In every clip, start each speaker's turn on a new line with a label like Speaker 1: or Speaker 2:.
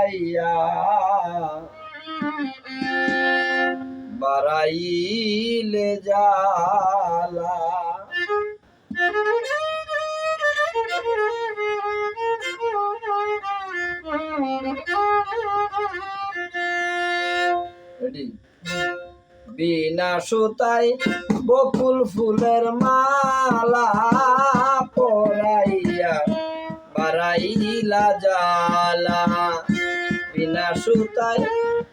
Speaker 1: পড়াইয়া বাড়াইলে জ্বালা। বিনা সুতায় বকুল ফুলের মালা পরাইয়া বাড়াইলা জ্বালা। বিনা সুতায়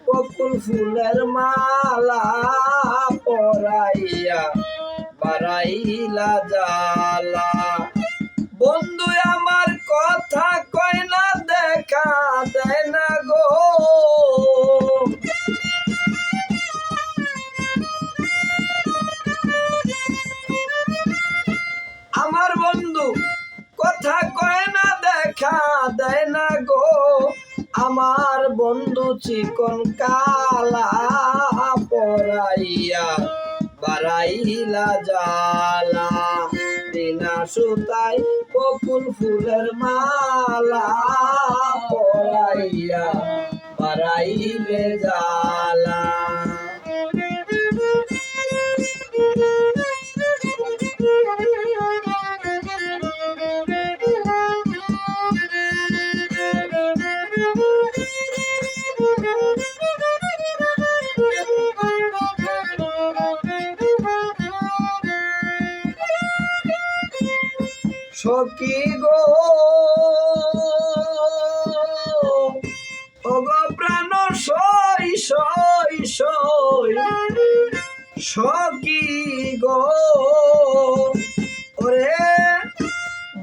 Speaker 1: বকুল ফুলের মালা পরাইয়া বাড়াইলা জ্বালা। বন্ধু আমার কথা কয় না, দেখা দেয় না গো। আমার বন্ধু কথা কয় না, দেখা দেয় না গো। আমার বন্ধু চিকন কালা পরাইয়া বাড়াইলা জ্বালা। বিনা সুতায় বকুল ফুলের মালা পরাইয়া বাড়াইলে জ্বালা। সখী গো ওগো প্রাণ সই সই সই সখী গো, ওরে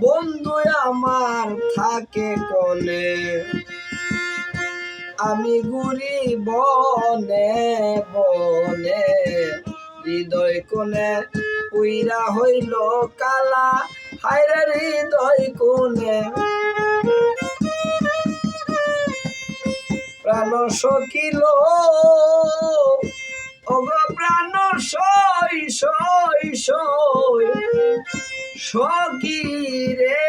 Speaker 1: বন্ধু আমার থাকে কোনে। আমি ঘুরি বনে বনে, হৃদয় কোনে উইরা হইল কালা। হায়রে হৃদয় কোনে প্রাণ সখিল ওগো প্রাণ সই সই সই সখী রে,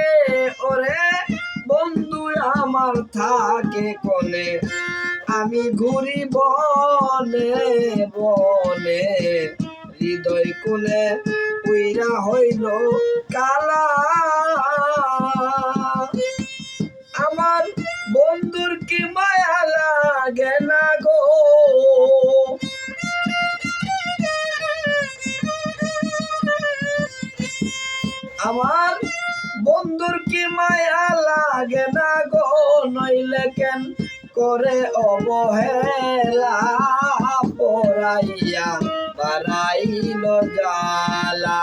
Speaker 1: ওরে বন্ধু আমার থাকে কোনে। আমি ঘুরি বনে বনে, হৃদয় কোনে উইরা হইল কালা। আমার বন্ধুর কি মায়া লাগে না গো। আমার বন্ধুর কি মায়া লাগে না গো, নইলে কেন করে অবহেলা পরাইয়া বাড়াইল জ্বালা।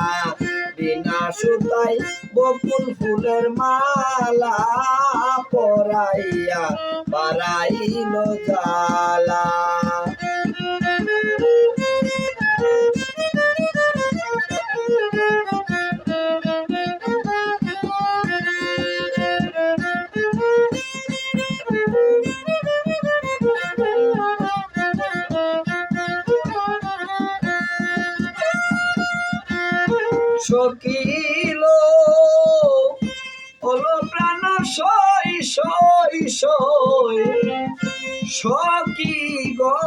Speaker 1: বিনা সুতায় বকুল ফুলের মালা পরাইয়া বাড়াইল জ্বালা। সকিল ওলো প্রাণ সই সই সই সখী গো,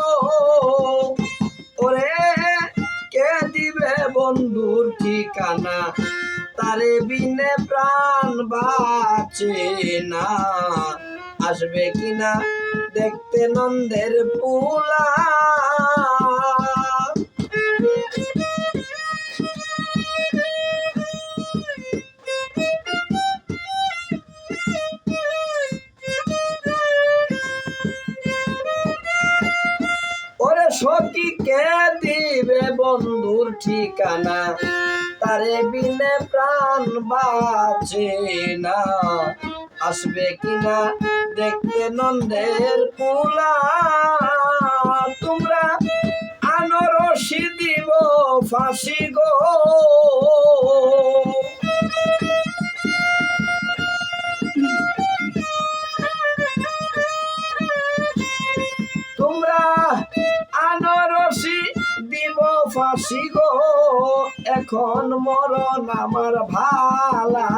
Speaker 1: ওরে কে দিবে বন্ধুর ঠিকানা। তারে বিনে প্রাণ বাঁচে না, আসবে কিনা দেখতে নন্দের পুলা। সখী কে দিবে বন্ধুর ঠিকানা, তারে বিনে প্রাণ বাঁচে না, আসবে কিনা দেখতে নন্দের পুলা। তোমরা আনো রশি দিব ফাঁসি গো, তোমরা আনো রশি দিব ফাঁসি গো। এখন মরণ আমার ভালা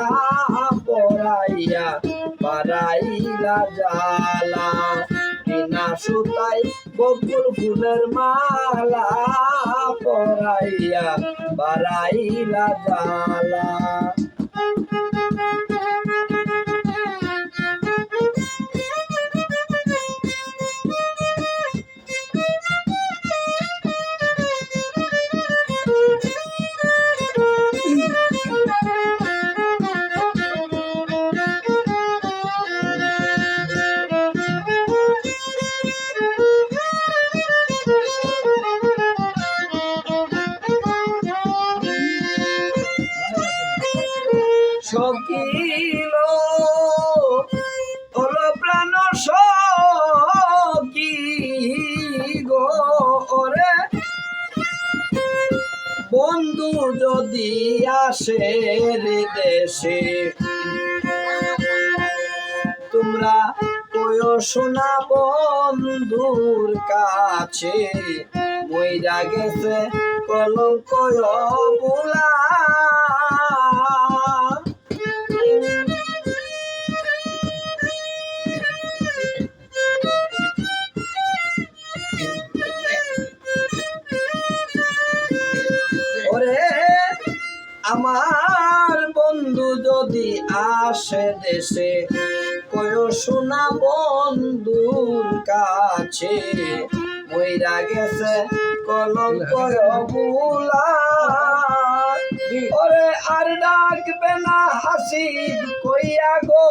Speaker 1: পড়াইয়া বাড়াইলা জ্বালা। সুতাই বকুল ফুলের মালা পরাইয়া বাড়াইলা জ্বালা। সকিল ওলো প্রাণ সখী গো ওরে বন্ধু যদি আসে রে দেশে তোমরা কয়ো শোনা বন্ধুর কাছে মইরা গেছে কলঙ্ক বুলা। ওরে আমার বন্ধু যদি আসে দেশে কয়ো শোনা বন্ধুর কাছে মইরা গেছে কলঙ্ক বুলা। ওরে আর ডাকবে না হাসি কইয়া গো